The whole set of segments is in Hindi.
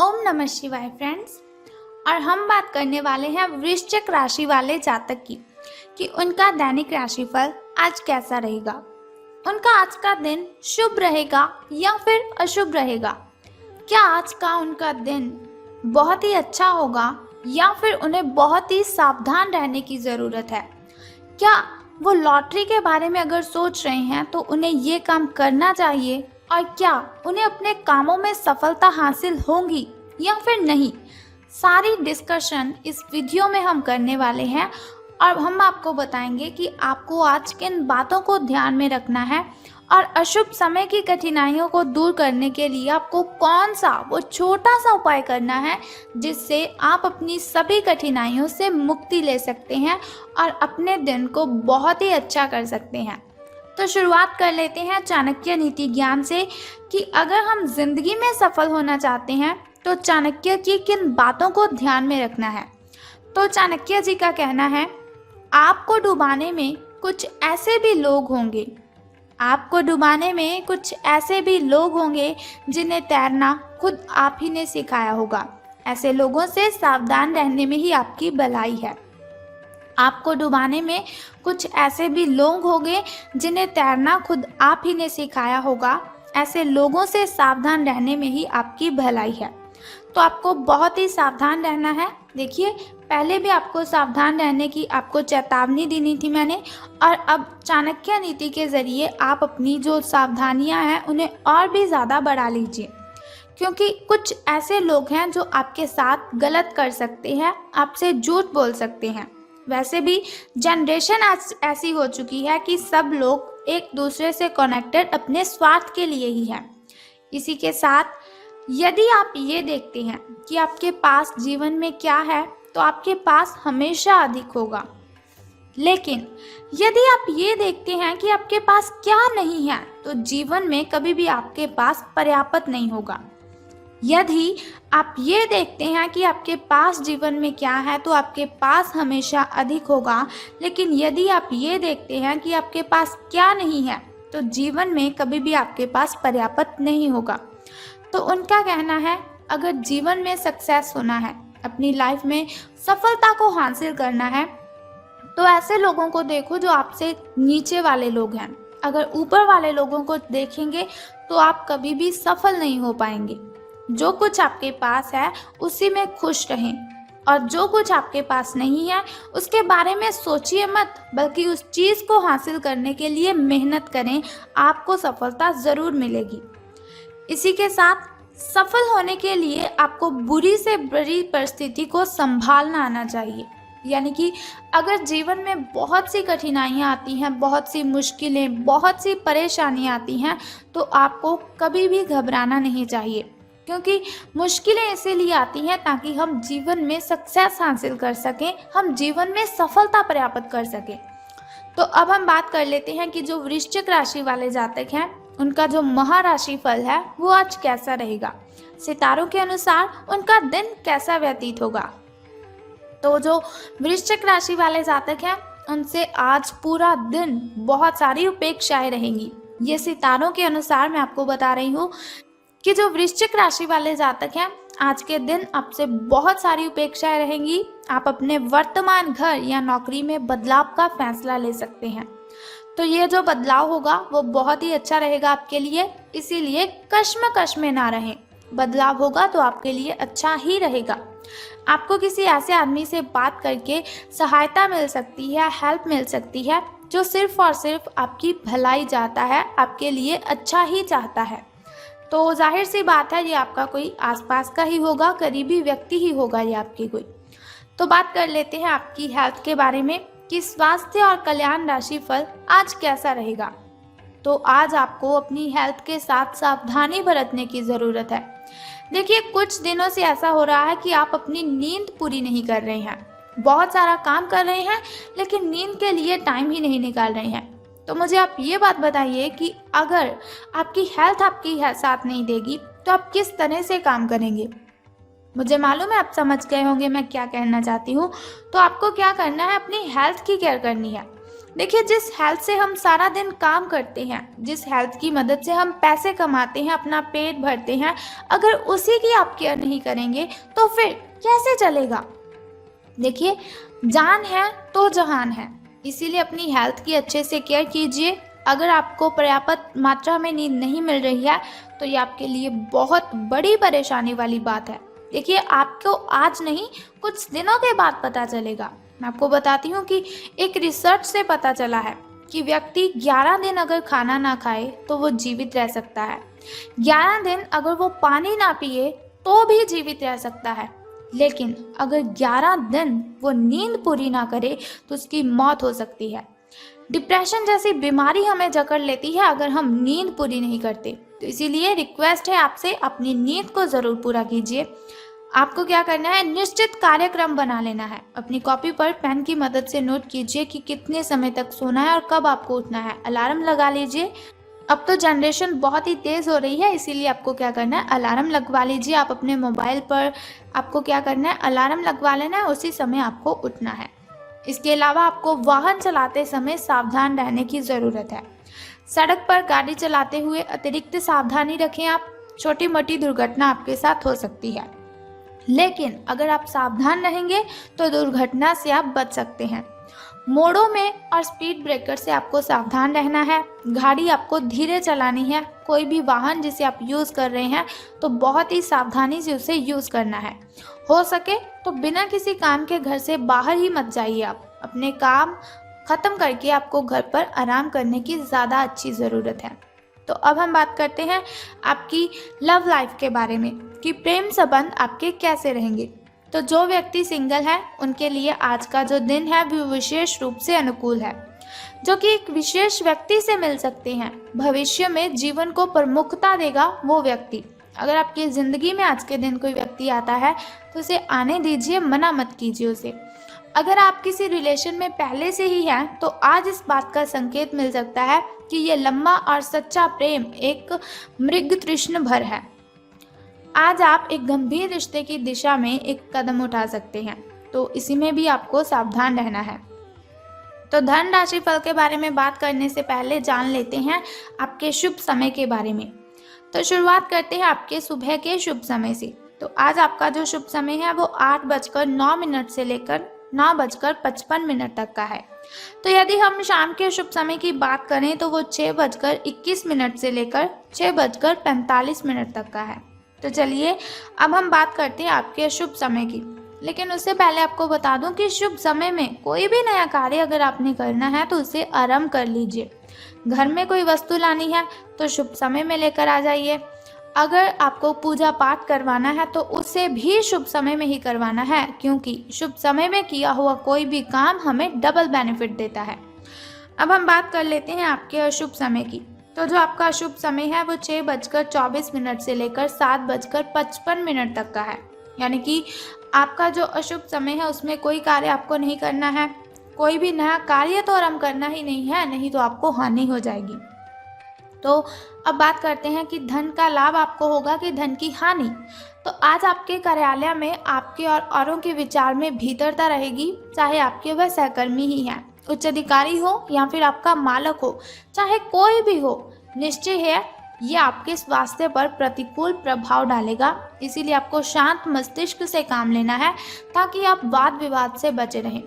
ओम नमः शिवाय फ्रेंड्स। और हम बात करने वाले हैं वृश्चिक राशि वाले जातक की कि उनका दैनिक राशिफल आज कैसा रहेगा। उनका आज का दिन शुभ रहेगा या फिर अशुभ रहेगा। क्या आज का उनका दिन बहुत ही अच्छा होगा या फिर उन्हें बहुत ही सावधान रहने की ज़रूरत है। क्या वो लॉटरी के बारे में अगर सोच रहे हैं तो उन्हें ये काम करना चाहिए, और क्या उन्हें अपने कामों में सफलता हासिल होगी या फिर नहीं। सारी डिस्कशन इस वीडियो में हम करने वाले हैं और हम आपको बताएंगे कि आपको आज किन बातों को ध्यान में रखना है और अशुभ समय की कठिनाइयों को दूर करने के लिए आपको कौन सा वो छोटा सा उपाय करना है जिससे आप अपनी सभी कठिनाइयों से मुक्ति ले सकते हैं और अपने दिन को बहुत ही अच्छा कर सकते हैं। तो शुरुआत कर लेते हैं चाणक्य नीति ज्ञान से कि अगर हम जिंदगी में सफल होना चाहते हैं तो चाणक्य की किन बातों को ध्यान में रखना है। तो चाणक्य जी का कहना है, आपको डुबाने में कुछ ऐसे भी लोग होंगे, आपको डुबाने में कुछ ऐसे भी लोग होंगे जिन्हें तैरना खुद आप ही ने सिखाया होगा। ऐसे लोगों से सावधान रहने में ही आपकी भलाई है। आपको डुबाने में कुछ ऐसे भी लोग होंगे जिन्हें तैरना खुद आप ही ने सिखाया होगा। ऐसे लोगों से सावधान रहने में ही आपकी भलाई है। तो आपको बहुत ही सावधान रहना है। देखिए, पहले भी आपको सावधान रहने की आपको चेतावनी देनी थी मैंने, और अब चाणक्य नीति के ज़रिए आप अपनी जो सावधानियां हैं उन्हें और भी ज़्यादा बढ़ा लीजिए, क्योंकि कुछ ऐसे लोग हैं जो आपके साथ गलत कर सकते हैं, आपसे झूठ बोल सकते हैं। वैसे भी जनरेशन आज ऐसी हो चुकी है कि सब लोग एक दूसरे से कनेक्टेड अपने स्वार्थ के लिए ही हैं। इसी के साथ यदि आप ये देखते हैं कि आपके पास जीवन में क्या है तो आपके पास हमेशा अधिक होगा, लेकिन यदि आप ये देखते हैं कि आपके पास क्या नहीं है तो जीवन में कभी भी आपके पास पर्याप्त नहीं होगा। यदि आप ये देखते हैं कि आपके पास जीवन में क्या है तो आपके पास हमेशा अधिक होगा, लेकिन यदि आप ये देखते हैं कि आपके पास क्या नहीं है तो जीवन में कभी भी आपके पास पर्याप्त नहीं होगा। तो उनका कहना है, अगर जीवन में सक्सेस होना है, अपनी लाइफ में सफलता को हासिल करना है, तो ऐसे लोगों को देखो जो आपसे नीचे वाले लोग हैं। अगर ऊपर वाले लोगों को देखेंगे तो आप कभी भी सफल नहीं हो पाएंगे। जो कुछ आपके पास है उसी में खुश रहें, और जो कुछ आपके पास नहीं है उसके बारे में सोचिए मत, बल्कि उस चीज़ को हासिल करने के लिए मेहनत करें। आपको सफलता ज़रूर मिलेगी। इसी के साथ सफल होने के लिए आपको बुरी से बुरी परिस्थिति को संभालना आना चाहिए। यानी कि अगर जीवन में बहुत सी कठिनाइयाँ आती हैं, बहुत सी मुश्किलें, बहुत सी परेशानियाँ आती हैं, तो आपको कभी भी घबराना नहीं चाहिए, क्योंकि मुश्किलें इसीलिए आती हैं ताकि हम जीवन में सक्सेस हासिल कर सकें, हम जीवन में सफलता प्राप्त कर सकें। तो अब हम बात कर लेते हैं कि जो वृश्चिक राशि वाले जातक हैं उनका जो महाराशि फल है वो आज कैसा रहेगा। सितारों के अनुसार उनका दिन कैसा व्यतीत होगा। तो जो वृश्चिक राशि वाले जातक हैं उनसे आज पूरा दिन बहुत सारी उपेक्षाएं रहेंगी। ये सितारों के अनुसार मैं आपको बता रही हूँ कि जो वृश्चिक राशि वाले जातक हैं आज के दिन आपसे बहुत सारी उपेक्षाएं रहेंगी। आप अपने वर्तमान घर या नौकरी में बदलाव का फैसला ले सकते हैं। तो ये जो बदलाव होगा वो बहुत ही अच्छा रहेगा आपके लिए, इसीलिए कश्मकश में ना रहें। बदलाव होगा तो आपके लिए अच्छा ही रहेगा। आपको किसी ऐसे आदमी से बात करके सहायता मिल सकती है, हेल्प मिल सकती है, जो सिर्फ और सिर्फ आपकी भलाई चाहता है, आपके लिए अच्छा ही चाहता है। तो जाहिर सी बात है ये आपका कोई आसपास का ही होगा, करीबी व्यक्ति ही होगा ये आपकी कोई। तो बात कर लेते हैं आपकी हेल्थ के बारे में कि स्वास्थ्य और कल्याण राशि फल आज कैसा रहेगा। तो आज आपको अपनी हेल्थ के साथ सावधानी बरतने की ज़रूरत है। देखिए, कुछ दिनों से ऐसा हो रहा है कि आप अपनी नींद पूरी नहीं कर रहे हैं, बहुत सारा काम कर रहे हैं लेकिन नींद के लिए टाइम ही नहीं निकाल रहे हैं। तो मुझे आप ये बात बताइए कि अगर आपकी हेल्थ आपकी साथ नहीं देगी तो आप किस तरह से काम करेंगे। मुझे मालूम है आप समझ गए होंगे मैं क्या कहना चाहती हूँ। तो आपको क्या करना है, अपनी हेल्थ की केयर करनी है। देखिए, जिस हेल्थ से हम सारा दिन काम करते हैं, जिस हेल्थ की मदद से हम पैसे कमाते हैं, अपना पेट भरते हैं, अगर उसी की आप केयर नहीं करेंगे तो फिर कैसे चलेगा। देखिए, जान है तो जहान है, इसीलिए अपनी हेल्थ की अच्छे से केयर कीजिए। अगर आपको पर्याप्त मात्रा में नींद नहीं मिल रही है तो ये आपके लिए बहुत बड़ी परेशानी वाली बात है। देखिए, आपको आज नहीं, कुछ दिनों के बाद पता चलेगा। मैं आपको बताती हूँ कि एक रिसर्च से पता चला है कि व्यक्ति 11 दिन अगर खाना ना खाए तो वो जीवित रह सकता है। 11 दिन अगर वो पानी ना पिए तो भी जीवित रह सकता है। लेकिन अगर 11 दिन वो नींद पूरी ना करे तो उसकी मौत हो सकती है। डिप्रेशन जैसी बीमारी हमें जकड़ लेती है अगर हम नींद पूरी नहीं करते। तो इसीलिए रिक्वेस्ट है आपसे, अपनी नींद को ज़रूर पूरा कीजिए। आपको क्या करना है, निश्चित कार्यक्रम बना लेना है। अपनी कॉपी पर पेन की मदद से नोट कीजिए कि कितने समय तक सोना है और कब आपको उठना है। अलार्म लगा लीजिए। अब तो जनरेशन बहुत ही तेज़ हो रही है, इसीलिए आपको क्या करना है, अलार्म लगवा लीजिए। आप अपने मोबाइल पर आपको क्या करना है, अलार्म लगवा लेना है, उसी समय आपको उठना है। इसके अलावा आपको वाहन चलाते समय सावधान रहने की ज़रूरत है। सड़क पर गाड़ी चलाते हुए अतिरिक्त सावधानी रखें आप। छोटी मोटी दुर्घटना आपके साथ हो सकती है, लेकिन अगर आप सावधान रहेंगे तो दुर्घटना से आप बच सकते हैं। मोड़ों में और स्पीड ब्रेकर से आपको सावधान रहना है। गाड़ी आपको धीरे चलानी है। कोई भी वाहन जिसे आप यूज़ कर रहे हैं तो बहुत ही सावधानी से उसे यूज़ करना है। हो सके तो बिना किसी काम के घर से बाहर ही मत जाइए। आप अपने काम ख़त्म करके आपको घर पर आराम करने की ज़्यादा अच्छी ज़रूरत है। तो अब हम बात करते हैं आपकी लव लाइफ के बारे में कि प्रेम संबंध आपके कैसे रहेंगे। तो जो व्यक्ति सिंगल है उनके लिए आज का जो दिन है वो विशेष रूप से अनुकूल है, जो कि एक विशेष व्यक्ति से मिल सकते हैं। भविष्य में जीवन को प्रमुखता देगा वो व्यक्ति। अगर आपकी ज़िंदगी में आज के दिन कोई व्यक्ति आता है तो उसे आने दीजिए, मना मत कीजिए उसे। अगर आप किसी रिलेशन में पहले से ही हैं तो आज इस बात का संकेत मिल सकता है कि ये लंबा और सच्चा प्रेम एक मृग तृष्ण भर है। आज आप एक गंभीर रिश्ते की दिशा में एक कदम उठा सकते हैं, तो इसी में भी आपको सावधान रहना है। तो धन राशि फल के बारे में बात करने से पहले जान लेते हैं आपके शुभ समय के बारे में। तो शुरुआत करते हैं आपके सुबह के शुभ समय से। तो आज आपका जो शुभ समय है वो 8:09 से लेकर 9:55 तक का है। तो यदि हम शाम के शुभ समय की बात करें तो वो 6:21 से लेकर 6:45 तक का है। तो चलिए अब हम बात करते हैं आपके शुभ समय की। लेकिन उससे पहले आपको बता दूं कि शुभ समय में कोई भी नया कार्य अगर आपने करना है तो उसे आरंभ कर लीजिए। घर में कोई वस्तु लानी है तो शुभ समय में लेकर आ जाइए। अगर आपको पूजा पाठ करवाना है तो उसे भी शुभ समय में ही करवाना है, क्योंकि शुभ समय में किया हुआ कोई भी काम हमें डबल बेनिफिट देता है। अब हम बात कर लेते हैं आपके अशुभ समय की। तो जो आपका अशुभ समय है वो 6:24 से लेकर 7:55 तक का है। यानी कि आपका जो अशुभ समय है उसमें कोई कार्य आपको नहीं करना है। कोई भी नया कार्य तो आरंभ करना ही नहीं है, नहीं तो आपको हानि हो जाएगी। तो अब बात करते हैं कि धन का लाभ आपको होगा कि धन की हानि। तो आज आपके कार्यालय में आपके और औरों के विचार में भीतरता रहेगी, चाहे आपके वह सहकर्मी ही हैं, उच्च अधिकारी हो या फिर आपका मालक हो, चाहे कोई भी हो। निश्चय है ये आपके स्वास्थ्य पर प्रतिकूल प्रभाव डालेगा। इसीलिए आपको शांत मस्तिष्क से काम लेना है ताकि आप वाद विवाद से बचे रहें।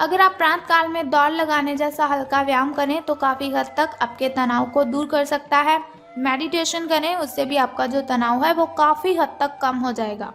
अगर आप प्रातः काल में दौड़ लगाने जैसा हल्का व्यायाम करें तो काफ़ी हद तक आपके तनाव को दूर कर सकता है। मेडिटेशन करें, उससे भी आपका जो तनाव है वो काफ़ी हद तक कम हो जाएगा।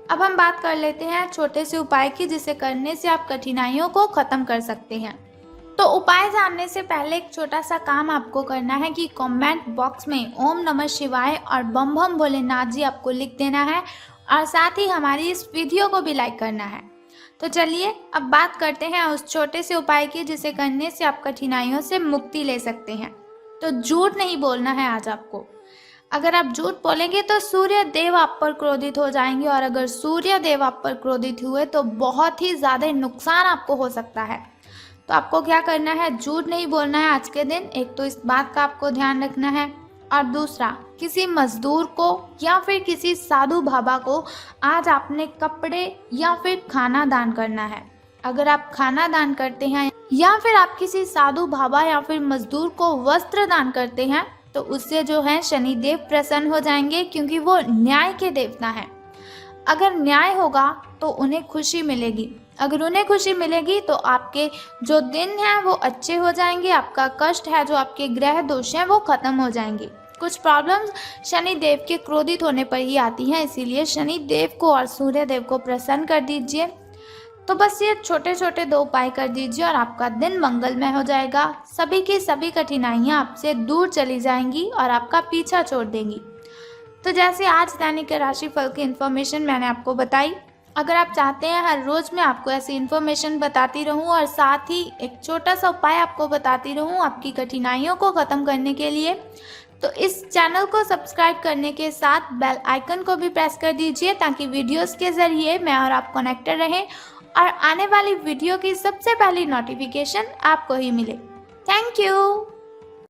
अब हम बात कर लेते हैं छोटे से उपाय की, जिसे करने से आप कठिनाइयों को ख़त्म कर सकते हैं। तो उपाय जानने से पहले एक छोटा सा काम आपको करना है कि कमेंट बॉक्स में ओम नमः शिवाय और बम बम भोलेनाथ जी आपको लिख देना है, और साथ ही हमारी इस वीडियो को भी लाइक करना है। तो चलिए अब बात करते हैं उस छोटे से उपाय की, जिसे करने से आप कठिनाइयों से मुक्ति ले सकते हैं। तो झूठ नहीं बोलना है आज आपको। अगर आप झूठ बोलेंगे तो सूर्य देव आप पर क्रोधित हो जाएंगे, और अगर सूर्य देव आप पर क्रोधित हुए तो बहुत ही ज़्यादा नुकसान आपको हो सकता है। तो आपको क्या करना है, झूठ नहीं बोलना है आज के दिन। एक तो इस बात का आपको ध्यान रखना है, और दूसरा किसी मजदूर को या फिर किसी साधु बाबा को आज आपने कपड़े या फिर खाना दान करना है। अगर आप खाना दान करते हैं या फिर आप किसी साधु बाबा या फिर मजदूर को वस्त्र दान करते हैं तो उससे जो है शनिदेव प्रसन्न हो जाएंगे, क्योंकि वो न्याय के देवता हैं। अगर न्याय होगा तो उन्हें खुशी मिलेगी। अगर उन्हें खुशी मिलेगी तो आपके जो दिन हैं वो अच्छे हो जाएंगे, आपका कष्ट है, जो आपके ग्रह दोष हैं वो खत्म हो जाएंगे। कुछ प्रॉब्लम्स शनि देव के क्रोधित होने पर ही आती हैं, इसीलिए शनि देव को और सूर्य देव को प्रसन्न कर दीजिए। तो बस ये छोटे छोटे 2 उपाय कर दीजिए और आपका दिन मंगलमय हो जाएगा। सभी की सभी कठिनाइयाँ आपसे दूर चली जाएंगी और आपका पीछा छोड़ देंगी। तो जैसे आज दैनिक राशिफल की इन्फॉर्मेशन मैंने आपको बताई, अगर आप चाहते हैं हर रोज़ मैं आपको ऐसी इन्फॉर्मेशन बताती रहूं और साथ ही एक छोटा सा उपाय आपको बताती रहूं आपकी कठिनाइयों को ख़त्म करने के लिए, तो इस चैनल को सब्सक्राइब करने के साथ बेल आइकन को भी प्रेस कर दीजिए, ताकि वीडियोस के ज़रिए मैं और आप कनेक्टेड रहें और आने वाली वीडियो की सबसे पहली नोटिफिकेशन आपको ही मिले। Thank you.